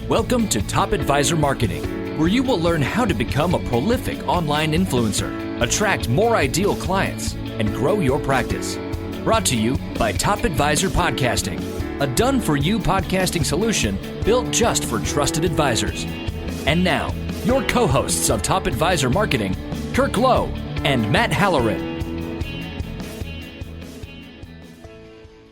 Welcome to Top Advisor Marketing, where you will learn how to become a prolific online influencer, attract more ideal clients, and grow your practice. Brought to you by Top Advisor Podcasting, a done-for-you podcasting solution built just for trusted advisors. And now, your co-hosts of Top Advisor Marketing, Kirk Lowe and Matt Halloran.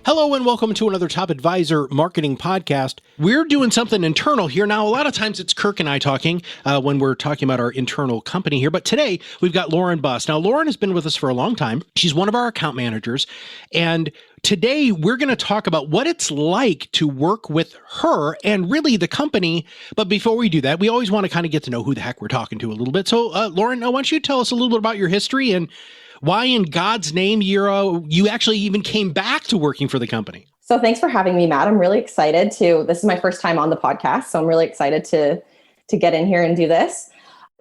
Hello and welcome to another Top Advisor Marketing Podcast. We're doing something internal here. Now, a lot of times it's Kirk and I talking when we're talking about our internal company here, but today we've got Lauren Buss. Now, Lauren has been with us for a long time. She's one of our account managers, and today we're going to talk about what it's like to work with her and really the company. But before we do that, we always want to kind of get to know who the heck we're talking to a little bit. So, Lauren, why don't you tell us a little bit about your history and why in God's name you actually even came back to working for the company? So thanks for having me, Matt. I'm really excited this is my first time on the podcast, so I'm really excited to get in here and do this.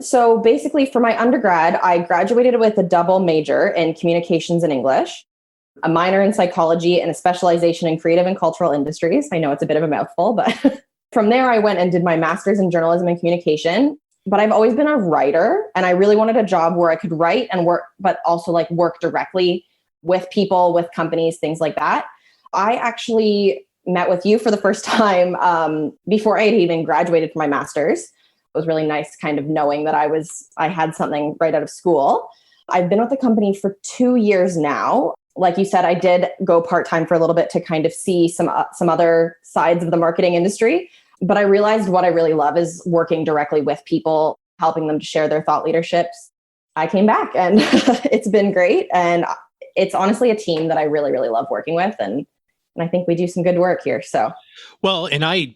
So basically for my undergrad, I graduated with a double major in communications and English, a minor in psychology, and a specialization in creative and cultural industries. I know it's a bit of a mouthful, but from there I went and did my master's in journalism and communication. But I've always been a writer, and I really wanted a job where I could write and work, but also like work directly with people, with companies, things like that. I actually met with you for the first time before I had even graduated from my master's. It was really nice kind of knowing that I had something right out of school. I've been with the company for 2 years now. Like you said, I did go part-time for a little bit to kind of see some other sides of the marketing industry. But I realized what I really love is working directly with people, helping them to share their thought leaderships. I came back and it's been great. And it's honestly a team that I really, really love working with. And I think we do some good work here. So, well, and I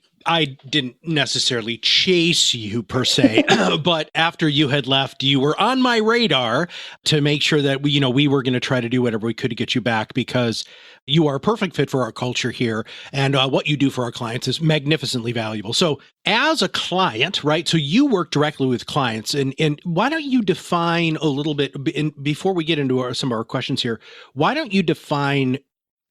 didn't necessarily chase you per se, but after you had left, you were on my radar to make sure that we were going to try to do whatever we could to get you back, because you are a perfect fit for our culture here. And what you do for our clients is magnificently valuable. So as a client, right? So you work directly with clients, and why don't you define a little bit, before we get into some of our questions here, why don't you define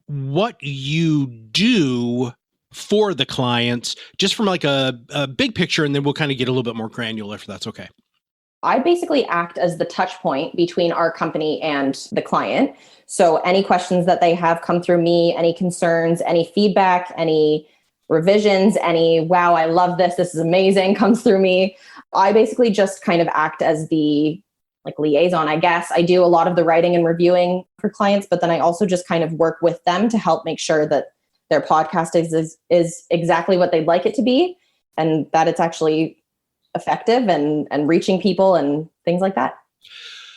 what you do for the clients, just from like a big picture, and then we'll kind of get a little bit more granular if that's okay. I basically act as the touch point between our company and the client. So any questions that they have come through me, any concerns, any feedback, any revisions, any, wow, I love this is amazing, comes through me. I basically just kind of act as the liaison, I guess. I do a lot of the writing and reviewing for clients, but then I also just kind of work with them to help make sure that their podcast is exactly what they'd like it to be, and that it's actually effective and reaching people and things like that.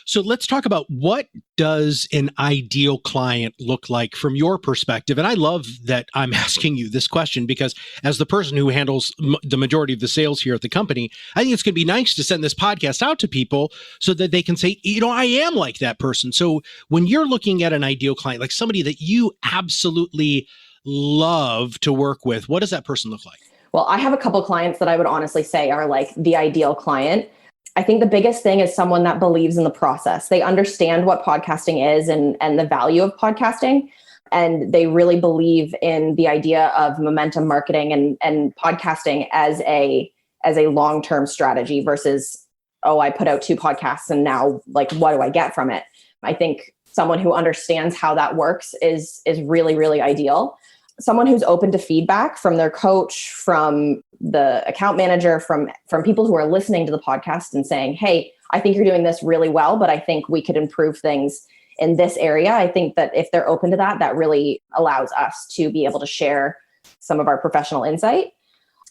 So let's talk about, what does an ideal client look like from your perspective? And I love that I'm asking you this question, because as the person who handles the majority of the sales here at the company, I think it's going to be nice to send this podcast out to people so that they can say, I am like that person. So when you're looking at an ideal client, like somebody that you absolutely love to work with, what does that person look like? Well, I have a couple clients that I would honestly say are like the ideal client. I think the biggest thing is someone that believes in the process. They understand what podcasting is and the value of podcasting. And they really believe in the idea of momentum marketing and podcasting as a long-term strategy versus, I put out 2 podcasts and now what do I get from it? I think someone who understands how that works is really, really ideal. Someone who's open to feedback from their coach, from the account manager, from people who are listening to the podcast and saying, hey, I think you're doing this really well, but I think we could improve things in this area. I think that if they're open to that, that really allows us to be able to share some of our professional insight.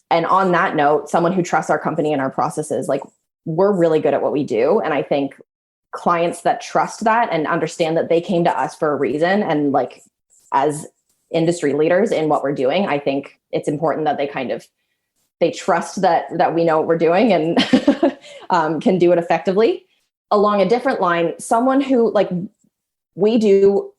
And on that note, someone who trusts our company and our processes, we're really good at what we do. And I think clients that trust that and understand that they came to us for a reason, and as industry leaders in what we're doing, I think it's important that they trust that we know what we're doing and can do it effectively. Along a different line, someone who we do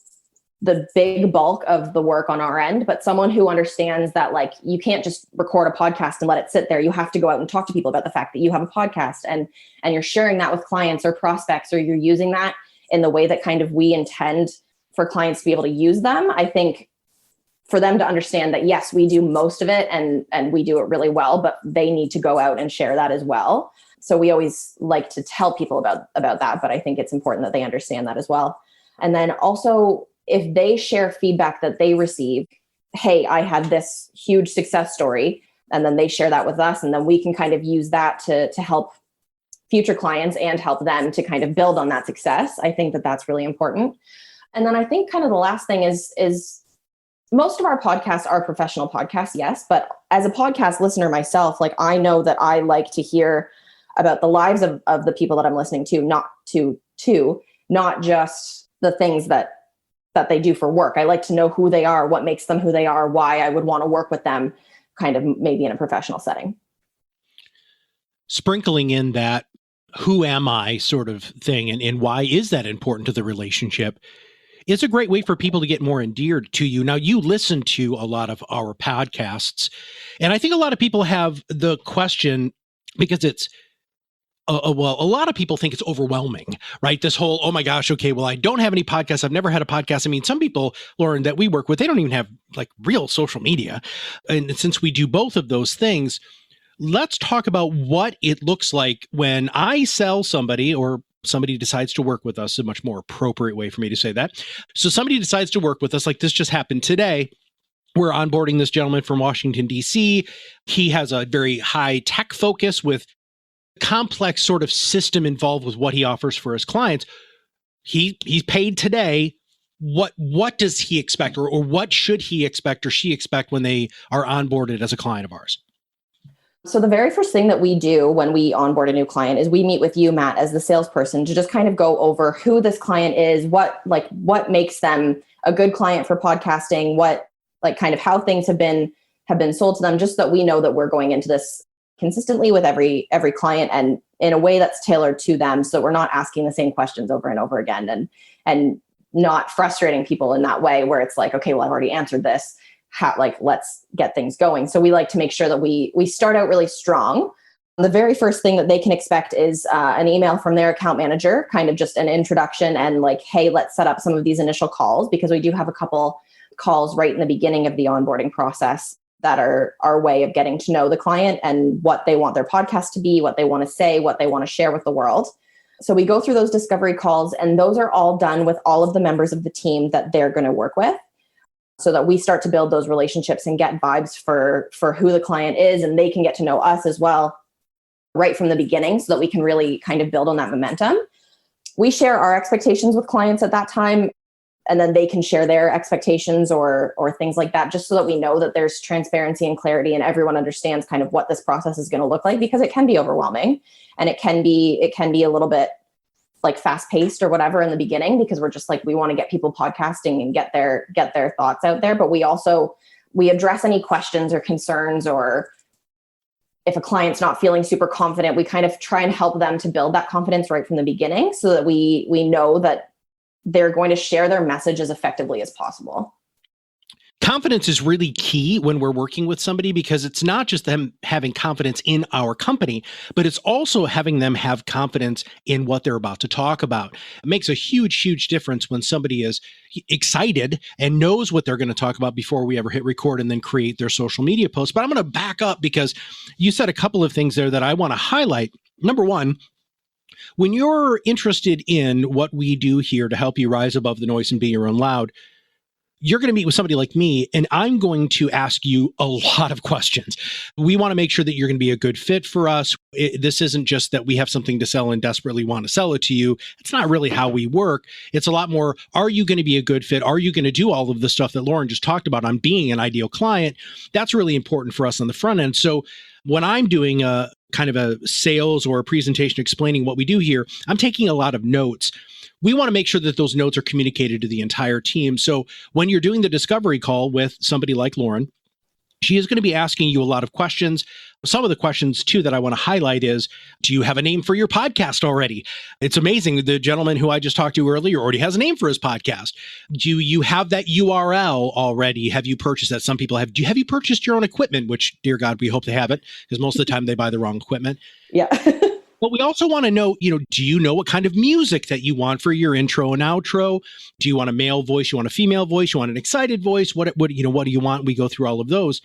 the big bulk of the work on our end, but someone who understands that you can't just record a podcast and let it sit there. You have to go out and talk to people about the fact that you have a podcast, and you're sharing that with clients or prospects, or you're using that in the way that kind of we intend for clients to be able to use them. I think for them to understand that, yes, we do most of it and we do it really well, but they need to go out and share that as well. So we always like to tell people about that, but I think it's important that they understand that as well. And then also, if they share feedback that they receive, hey, I had this huge success story, and then they share that with us, and then we can kind of use that to help future clients and help them to kind of build on that success. I think that that's really important. And then I think kind of the last thing is most of our podcasts are professional podcasts, yes, but as a podcast listener myself, like I know that I like to hear about the lives of the people that I'm listening to, not just the things that they do for work. I like to know who they are, what makes them who they are, why I would want to work with them, kind of maybe in a professional setting. Sprinkling in that who am I sort of thing and why is that important to the relationship is a great way for people to get more endeared to you. Now, you listen to a lot of our podcasts, and I think a lot of people have the question because it's well, a lot of people think it's overwhelming, right? This whole, oh my gosh, okay, well, I don't have any podcasts. I've never had a podcast. I mean, some people, Lauren, that we work with, they don't even have like real social media. And since we do both of those things, let's talk about what it looks like when I sell somebody or somebody decides to work with us, a much more appropriate way for me to say that. So somebody decides to work with us, like this just happened today. We're onboarding this gentleman from Washington, D.C. He has a very high tech focus with complex sort of system involved with what he offers for his clients. He's paid today. What does he expect or what should he expect or she expect when they are onboarded as a client of ours? So the very first thing that we do when we onboard a new client is we meet with you, Matt, as the salesperson to just kind of go over who this client is, what makes them a good client for podcasting, what like kind of how things have been sold to them, just so that we know that we're going into this consistently with every client and in a way that's tailored to them, so we're not asking the same questions over and over again and not frustrating people in that way where it's like, okay, well, I've already answered this. Let's get things going. So we like to make sure that we start out really strong. The very first thing that they can expect is an email from their account manager, kind of just an introduction and like, hey, let's set up some of these initial calls, because we do have a couple calls right in the beginning of the onboarding process that are our way of getting to know the client and what they want their podcast to be, what they want to say, what they want to share with the world. So we go through those discovery calls, and those are all done with all of the members of the team that they're going to work with, so that we start to build those relationships and get vibes for who the client is, and they can get to know us as well right from the beginning, so that we can really kind of build on that momentum. We share our expectations with clients at that time, and then they can share their expectations or things like that, just so that we know that there's transparency and clarity and everyone understands kind of what this process is going to look like, because it can be overwhelming and it can be a little bit like fast paced or whatever in the beginning, because we're just like, we want to get people podcasting and get their thoughts out there. But we address any questions or concerns, or if a client's not feeling super confident, we kind of try and help them to build that confidence right from the beginning, so that we know that they're going to share their message as effectively as possible. Confidence is really key when we're working with somebody, because it's not just them having confidence in our company, but it's also having them have confidence in what they're about to talk about. It makes a huge, huge difference when somebody is excited and knows what they're going to talk about before we ever hit record and then create their social media posts. But I'm going to back up, because you said a couple of things there that I want to highlight. Number one, when you're interested in what we do here to help you rise above the noise and be your own loud, you're going to meet with somebody like me, and I'm going to ask you a lot of questions. We want to make sure that you're going to be a good fit for us. This isn't just that we have something to sell and desperately want to sell it to you. It's not really how we work. It's a lot more, are you going to be a good fit? Are you going to do all of the stuff that Lauren just talked about on being an ideal client? That's really important for us on the front end. So when I'm doing a kind of a sales or a presentation explaining what we do here, I'm taking a lot of notes. We want to make sure that those notes are communicated to the entire team. So when you're doing the discovery call with somebody like Lauren, she is going to be asking you a lot of questions. Some of the questions, too, that I want to highlight is, do you have a name for your podcast already? It's amazing. The gentleman who I just talked to earlier already has a name for his podcast. Do you have that URL already? Have you purchased that? Some people have. Have you purchased your own equipment? Which, dear God, we hope they have it, because most of the time they buy the wrong equipment. Yeah. But we also want to know, do you know what kind of music that you want for your intro and outro? Do you want a male voice? You want a female voice? You want an excited voice? What do you want? We go through all of those.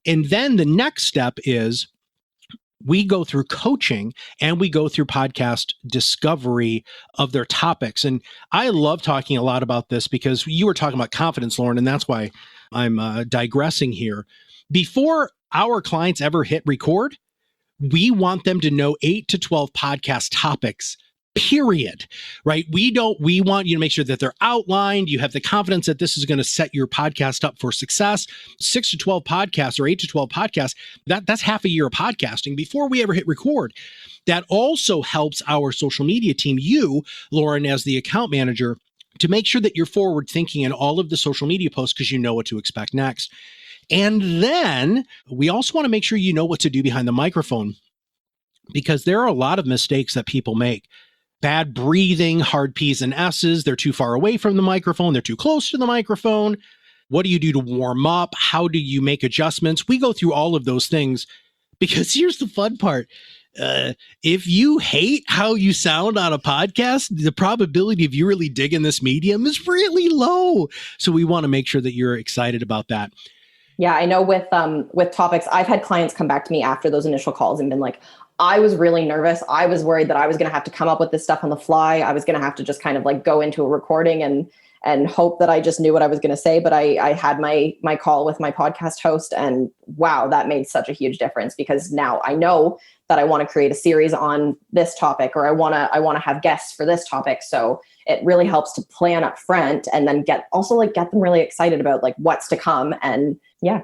And then the next step is we go through coaching and we go through podcast discovery of their topics. And I love talking a lot about this because you were talking about confidence, Lauren, and that's why I'm digressing here. Before our clients ever hit record, we want them to know 8 to 12 podcast topics, period, right? We want you to make sure that they're outlined. You have the confidence that this is going to set your podcast up for success. 6 to 12 podcasts or 8 to 12 podcasts, that's half a year of podcasting before we ever hit record. That also helps our social media team, you, Lauren, as the account manager, to make sure that you're forward thinking in all of the social media posts because you know what to expect next. And then we also want to make sure you know what to do behind the microphone, because there are a lot of mistakes that people make. Bad breathing, hard P's and S's. They're too far away from the microphone. They're too close to the microphone. What do you do to warm up? How do you make adjustments? We go through all of those things because here's the fun part. If you hate how you sound on a podcast, the probability of you really digging this medium is really low. So we want to make sure that you're excited about that. Yeah, I know with topics, I've had clients come back to me after those initial calls and been like, I was really nervous. I was worried that I was going to have to come up with this stuff on the fly. I was going to have to just kind of like go into a recording and hope that I just knew what I was going to say. But I had my call with my podcast host, and wow, that made such a huge difference, because now I know that I want to create a series on this topic, or I want to have guests for this topic. So it really helps to plan up front and then get them really excited about like what's to come. And yeah.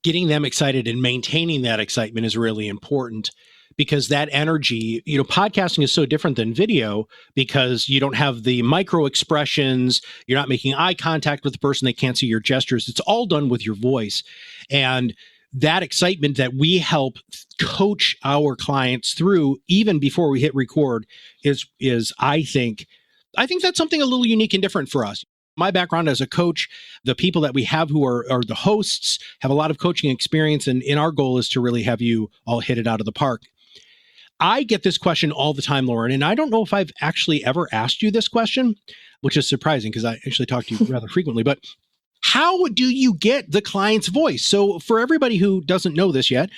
Getting them excited and maintaining that excitement is really important, because that energy, podcasting is so different than video because you don't have the micro expressions. You're not making eye contact with the person. They can't see your gestures. It's all done with your voice. And that excitement that we help coach our clients through even before we hit record is I think that's something a little unique and different for us. My background as a coach, the people that we have who are the hosts have a lot of coaching experience, and our goal is to really have you all hit it out of the park. I get this question all the time, Lauren, and I don't know if I've actually ever asked you this question, which is surprising because I actually talk to you rather frequently, but how do you get the client's voice? So for everybody who doesn't know this yet,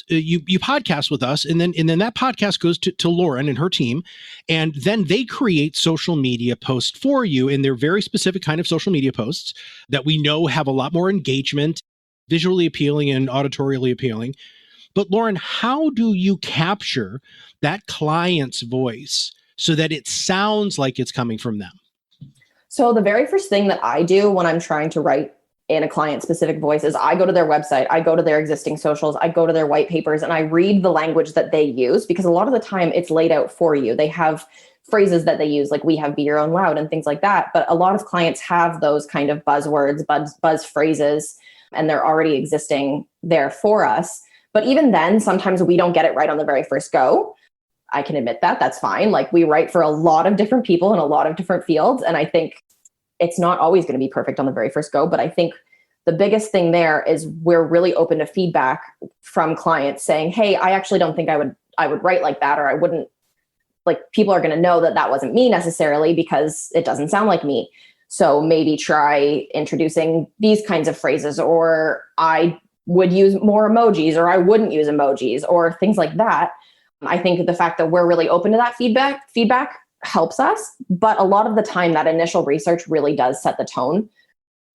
you podcast with us, and then that podcast goes to Lauren and her team, and then they create social media posts for you, and they're very specific kind of social media posts that we know have a lot more engagement, visually appealing and auditorially appealing. But Lauren, how do you capture that client's voice so that it sounds like it's coming from them? So the very first thing that I do when I'm trying to write in a client-specific voice is I go to their website, I go to their existing socials, I go to their white papers, and I read the language that they use, because a lot of the time it's laid out for you. They have phrases that they use, like we have be your own loud and things like that. But a lot of clients have those kind of buzzwords, buzz phrases, and they're already existing there for us. But even then, sometimes we don't get it right on the very first go. I can admit that. That's fine. Like, we write for a lot of different people in a lot of different fields. And I think it's not always going to be perfect on the very first go. But I think the biggest thing there is we're really open to feedback from clients saying, hey, I actually don't think I would write like that, or I wouldn't, like, people are going to know that wasn't me necessarily because it doesn't sound like me. So maybe try introducing these kinds of phrases, or I would use more emojis, or I wouldn't use emojis, or things like that. I think the fact that we're really open to that feedback helps us. But a lot of the time, that initial research really does set the tone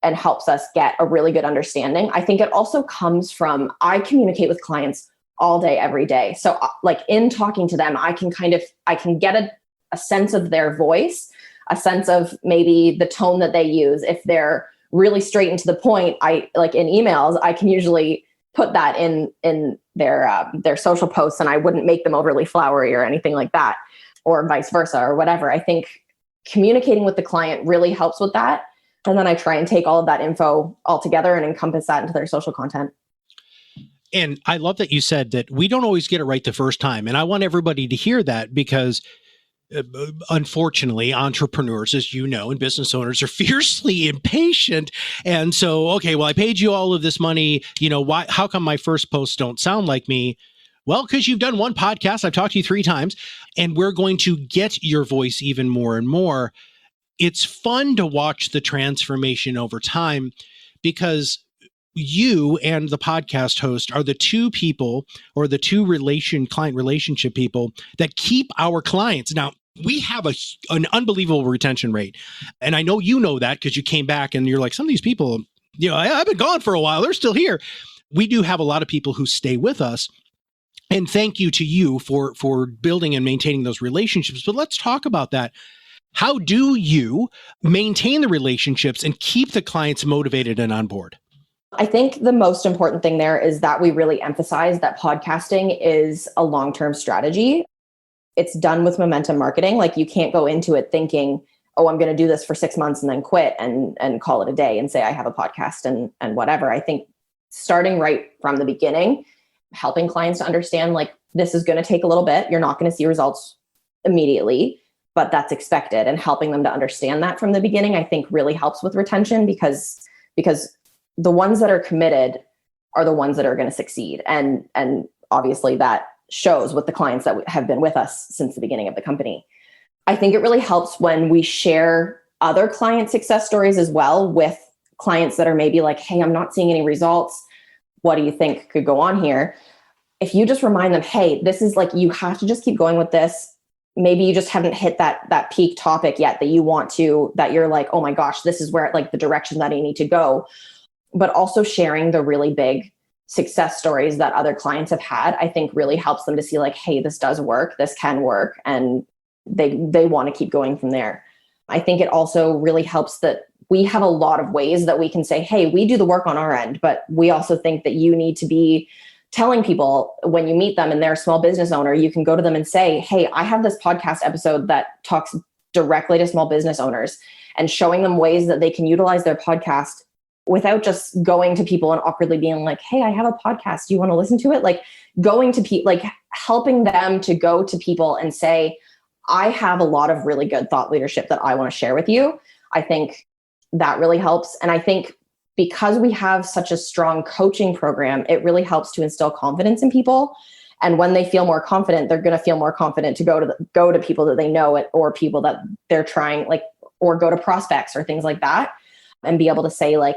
and helps us get a really good understanding. I think it also comes from, I communicate with clients all day, every day. So like, in talking to them, I can get a sense of their voice, a sense of maybe the tone that they use. If they're really straight and to the point, I like in emails, I can usually put that in their social posts, and I wouldn't make them overly flowery or anything like that, or vice versa, or whatever. I think communicating with the client really helps with that. And then I try and take all of that info all together and encompass that into their social content. And I love that you said that we don't always get it right the first time. And I want everybody to hear that, because unfortunately, entrepreneurs, as you know, and business owners are fiercely impatient. And so, okay, well, I paid you all of this money. Why? How come my first posts don't sound like me? Well, because you've done one podcast, I've talked to you 3 times, and we're going to get your voice even more and more. It's fun to watch the transformation over time because you and the podcast host are the 2 people or the 2 client relationship people that keep our clients. Now, we have an unbelievable retention rate. And I know you know that because you came back and you're like, some of these people, I've been gone for a while. They're still here. We do have a lot of people who stay with us. And thank you to you for building and maintaining those relationships. But let's talk about that. How do you maintain the relationships and keep the clients motivated and on board? I think the most important thing there is that we really emphasize that podcasting is a long-term strategy. It's done with momentum marketing. Like, you can't go into it thinking, oh, I'm going to do this for 6 months and then quit and call it a day and say I have a podcast and whatever. I think starting right from the beginning, helping clients to understand, like, this is going to take a little bit. You're not going to see results immediately, but that's expected. And helping them to understand that from the beginning, I think really helps with retention because the ones that are committed are the ones that are going to succeed. And obviously that shows with the clients that have been with us since the beginning of the company. I think it really helps when we share other client success stories as well with clients that are maybe like, hey, I'm not seeing any results. What do you think could go on here? If you just remind them, hey, this is like, you have to just keep going with this. Maybe you just haven't hit that peak topic yet that you want to, that you're like, oh my gosh, this is where, like, the direction that I need to go. But also sharing the really big success stories that other clients have had, I think really helps them to see, like, hey, this does work, this can work. And they want to keep going from there. I think it also really helps that we have a lot of ways that we can say, hey, we do the work on our end, but we also think that you need to be telling people when you meet them and they're a small business owner, you can go to them and say, hey, I have this podcast episode that talks directly to small business owners, and showing them ways that they can utilize their podcast without just going to people and awkwardly being like, hey, I have a podcast. Do you want to listen to it? Like, going to people, like, helping them to go to people and say, I have a lot of really good thought leadership that I want to share with you. I think that really helps. And I think because we have such a strong coaching program, it really helps to instill confidence in people. And when they feel more confident, they're going to feel more confident to go to people that they know or people that they're trying, like, or go to prospects or things like that, and be able to say, like,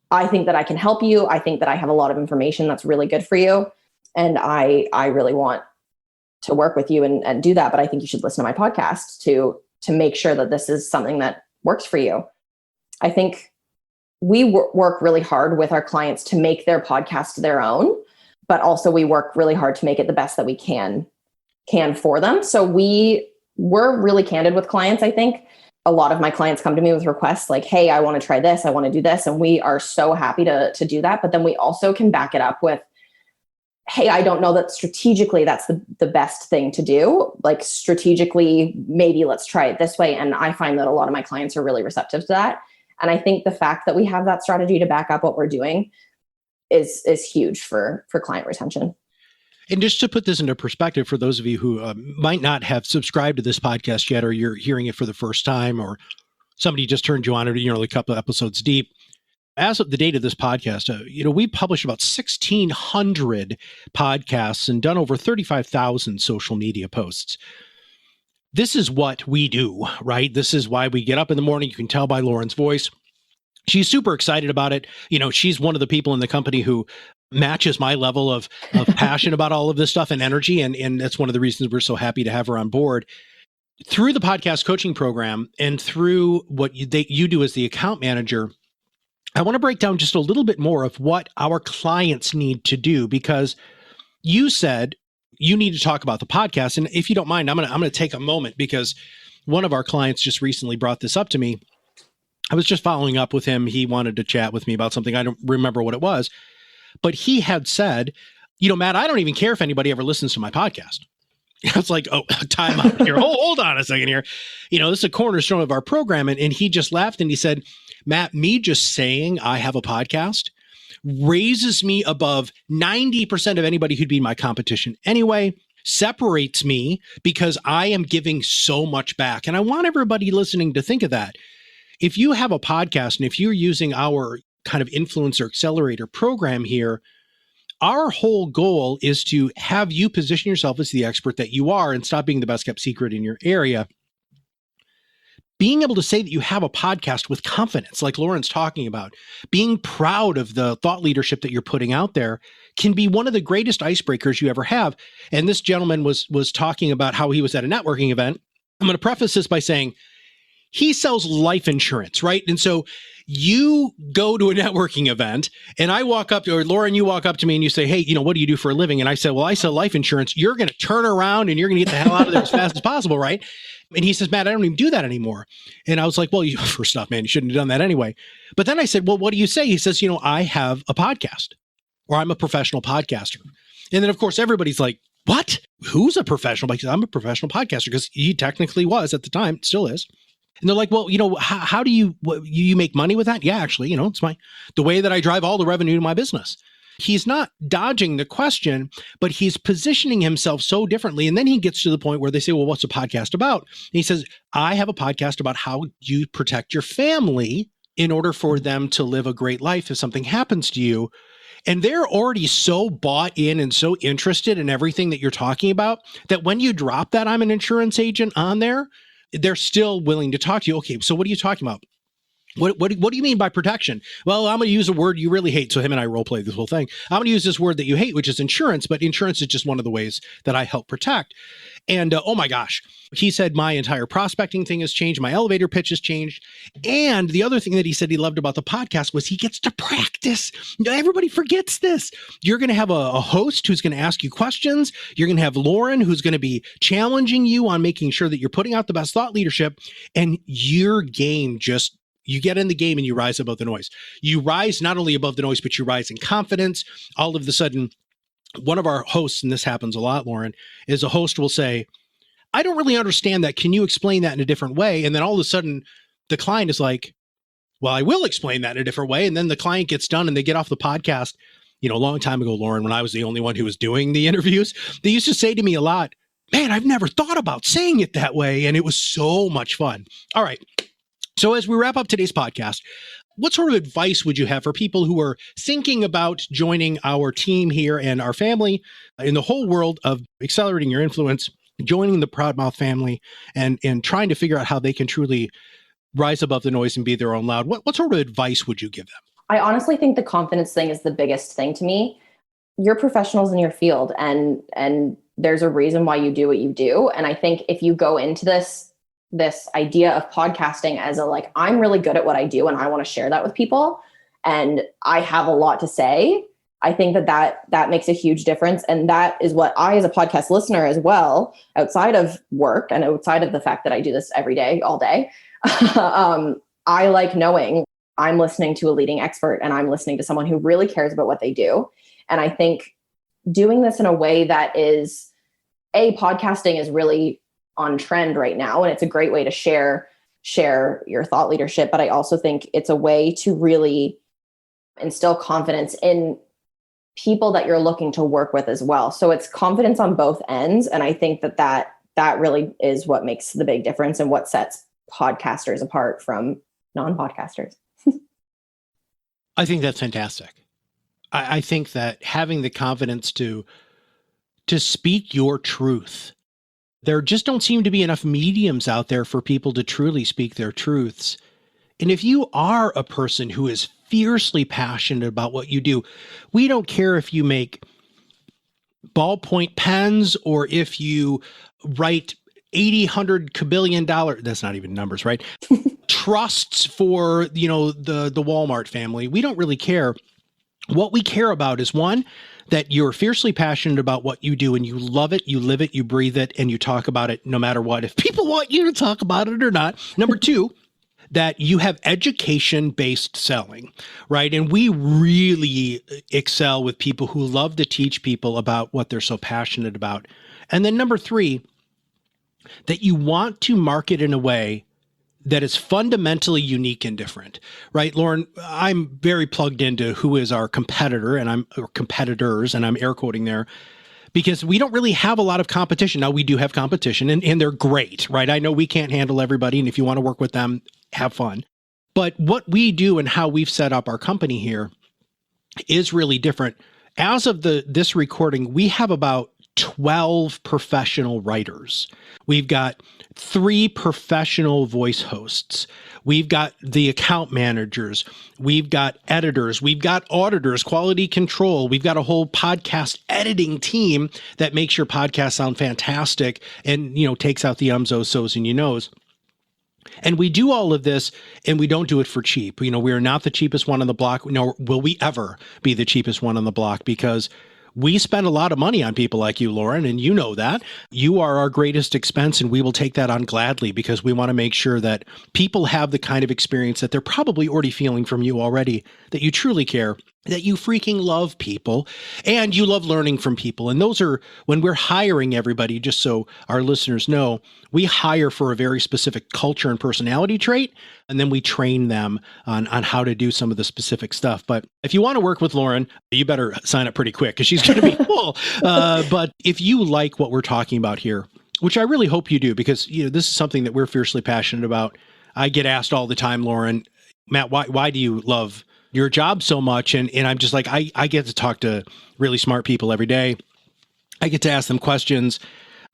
I think that I can help you. I think that I have a lot of information that's really good for you. And I really want to work with you and do that. But I think you should listen to my podcast to make sure that this is something that works for you. I think we work really hard with our clients to make their podcast their own, but also we work really hard to make it the best that we can for them. So we're really candid with clients. I think a lot of my clients come to me with requests like, hey, I want to try this. I want to do this. And we are so happy to do that. But then we also can back it up with, hey, I don't know that strategically that's the best thing to do. Like, strategically, maybe let's try it this way. And I find that a lot of my clients are really receptive to that. And I think the fact that we have that strategy to back up what we're doing is huge for client retention. And just to put this into perspective for those of you who might not have subscribed to this podcast yet, or you're hearing it for the first time, or somebody just turned you on, or a couple of episodes deep. As of the date of this podcast, we published about 1,600 podcasts and done over 35,000 social media posts. This is what we do, right? This is why we get up in the morning. You can tell by Lauren's voice. She's super excited about it. She's one of the people in the company who matches my level of passion about all of this stuff and energy. And that's one of the reasons we're so happy to have her on board. Through the podcast coaching program and through what you do as the account manager, I want to break down just a little bit more of what our clients need to do, because you said you need to talk about the podcast. And if you don't mind, I'm going to take a moment, because one of our clients just recently brought this up to me. I was just following up with him. He wanted to chat with me about something. I don't remember what it was, but he had said, Matt, I don't even care if anybody ever listens to my podcast. I was like, oh, time out here. Hold on a second here. This is a cornerstone of our program. And he just laughed and he said, Matt, me just saying I have a podcast raises me above 90% of anybody who'd be my competition anyway, separates me because I am giving so much back. And I want everybody listening to think of that. If you have a podcast and if you're using our kind of influencer accelerator program here, Our whole goal is to have you position yourself as the expert that you are and stop being the best kept secret in your area. Being able to say that you have a podcast with confidence, like Lauren's talking about, being proud of the thought leadership that you're putting out there can be one of the greatest icebreakers you ever have. And this gentleman was talking about how he was at a networking event. I'm going to preface this by saying he sells life insurance, right? And so you go to a networking event and I walk up to, or Lauren, you walk up to me and you say, hey, what do you do for a living? And I said, well, I sell life insurance. You're going to turn around and you're going to get the hell out of there as fast as possible, right? And he says, Matt, I don't even do that anymore. And I was like, well, first off, man, you shouldn't have done that anyway. But then I said, well, what do you say? He says, I have a podcast, or I'm a professional podcaster. And then, of course, everybody's like, what? Who's a professional? Because I'm a professional podcaster, because he technically was at the time, still is. And they're like, well, how do you make money with that? Yeah, actually, it's the way that I drive all the revenue to my business. He's not dodging the question, but he's positioning himself so differently. And then he gets to the point where they say, well, what's a podcast about? And he says, I have a podcast about how you protect your family in order for them to live a great life if something happens to you. And they're already so bought in and so interested in everything that you're talking about that when you drop that I'm an insurance agent on there, they're still willing to talk to you. Okay, so what are you talking about? What do you mean by protection? Well, I'm going to use a word you really hate. So him and I role play this whole thing. I'm going to use this word that you hate, which is insurance, but insurance is just one of the ways that I help protect. And oh my gosh, he said my entire prospecting thing has changed. My elevator pitch has changed. And the other thing that he said he loved about the podcast was he gets to practice. Everybody forgets this. You're going to have a host who's going to ask you questions. You're going to have Lauren who's going to be challenging you on making sure that you're putting out the best thought leadership, and your game you get in the game and you rise above the noise. You rise not only above the noise, but you rise in confidence. All of a sudden, one of our hosts, and this happens a lot, Lauren, is a host will say, I don't really understand that. Can you explain that in a different way? And then all of a sudden, the client is like, well, I will explain that in a different way. And then the client gets done and they get off the podcast. A long time ago, Lauren, when I was the only one who was doing the interviews, they used to say to me a lot, man, I've never thought about saying it that way. And it was so much fun. All right. So as we wrap up today's podcast, what sort of advice would you have for people who are thinking about joining our team here and our family in the whole world of accelerating your influence, joining the ProudMouth family, and trying to figure out how they can truly rise above the noise and be their own loud? What sort of advice would you give them? I honestly think the confidence thing is the biggest thing to me. You're professionals in your field, and there's a reason why you do what you do. And I think if you go into this idea of podcasting as I'm really good at what I do and I want to share that with people and I have a lot to say, I think that makes a huge difference. And that is what I, as a podcast listener as well, outside of work and outside of the fact that I do this every day, all day, I like knowing I'm listening to a leading expert and I'm listening to someone who really cares about what they do. And I think doing this in a way that is, podcasting is really on trend right now, and it's a great way to share your thought leadership. But I also think it's a way to really instill confidence in people that you're looking to work with as well. So it's confidence on both ends. And I think that really is what makes the big difference and what sets podcasters apart from non-podcasters. I think that's fantastic. I think that having the confidence to speak your truth. There just don't seem to be enough mediums out there for people to truly speak their truths. And if you are a person who is fiercely passionate about what you do, we don't care if you make ballpoint pens or if you write 80, 100 kabillion dollar, that's not even numbers, right? Trusts for, the Walmart family. We don't really care. What we care about is, one, that you're fiercely passionate about what you do and you love it, you live it, you breathe it, and you talk about it no matter what, if people want you to talk about it or not. Number two, that you have education-based selling, right? And we really excel with people who love to teach people about what they're so passionate about. And then number three, that you want to market in a way that is fundamentally unique and different, right? Lauren, I'm very plugged into who is our competitor or competitors, and I'm air quoting there, because we don't really have a lot of competition. Now we do have competition and they're great, right? I know we can't handle everybody. And if you want to work with them, have fun. But what we do and how we've set up our company here is really different. As of this recording, we have about 12 professional writers. We've got 3 professional voice hosts. We've got the account managers. We've got editors. We've got auditors, quality control. We've got a whole podcast editing team that makes your podcast sound fantastic and, takes out the ums, ohs, so's, and you knows. And we do all of this, and we don't do it for cheap. We are not the cheapest one on the block, nor will we ever be the cheapest one on the block, because we spend a lot of money on people like you, Lauren, and you know that. You are our greatest expense, and we will take that on gladly because we want to make sure that people have the kind of experience that they're probably already feeling from you already, that you truly care, that you freaking love people, and you love learning from people. And those are, when we're hiring everybody, just so our listeners know, we hire for a very specific culture and personality trait, and then we train them on how to do some of the specific stuff. But if you want to work with Lauren, you better sign up pretty quick because she's going to be cool. But if you like what we're talking about here, which I really hope you do, because this is something that we're fiercely passionate about. I get asked all the time, Lauren, Matt, why do you love your job so much? And I'm just like, I get to talk to really smart people every day. I get to ask them questions.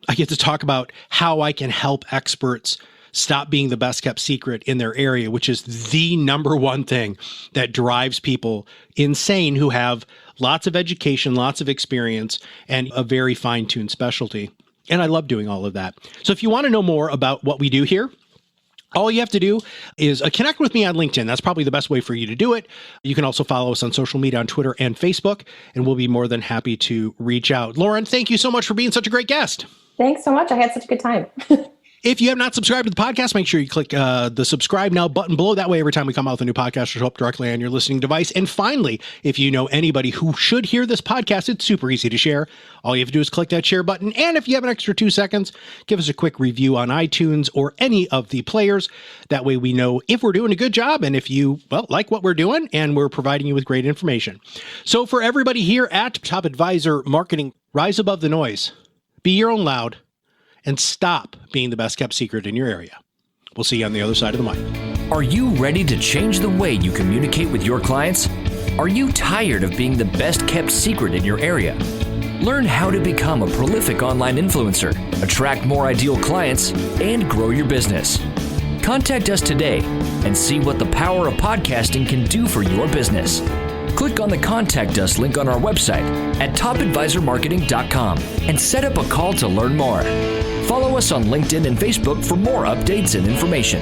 I get to talk about how I can help experts stop being the best kept secret in their area, which is the number one thing that drives people insane who have lots of education, lots of experience, and a very fine-tuned specialty. And I love doing all of that. So if you want to know more about what we do here, all you have to do is connect with me on LinkedIn. That's probably the best way for you to do it. You can also follow us on social media on Twitter and Facebook, and we'll be more than happy to reach out. Lauren, thank you so much for being such a great guest. Thanks so much. I had such a good time. If you have not subscribed to the podcast, make sure you click the subscribe now button below. That way, every time we come out with a new podcast, it'll show up directly on your listening device. And finally, if you know anybody who should hear this podcast, it's super easy to share. All you have to do is click that share button. And if you have an extra 2 seconds, give us a quick review on iTunes or any of the players. That way we know if we're doing a good job and if you, like what we're doing and we're providing you with great information. So for everybody here at Top Advisor Marketing, rise above the noise, be your own loud, and stop being the best kept secret in your area. We'll see you on the other side of the mic. Are you ready to change the way you communicate with your clients? Are you tired of being the best kept secret in your area? Learn how to become a prolific online influencer, attract more ideal clients, and grow your business. Contact us today and see what the power of podcasting can do for your business. Click on the Contact Us link on our website at topadvisormarketing.com and set up a call to learn more. Follow us on LinkedIn and Facebook for more updates and information.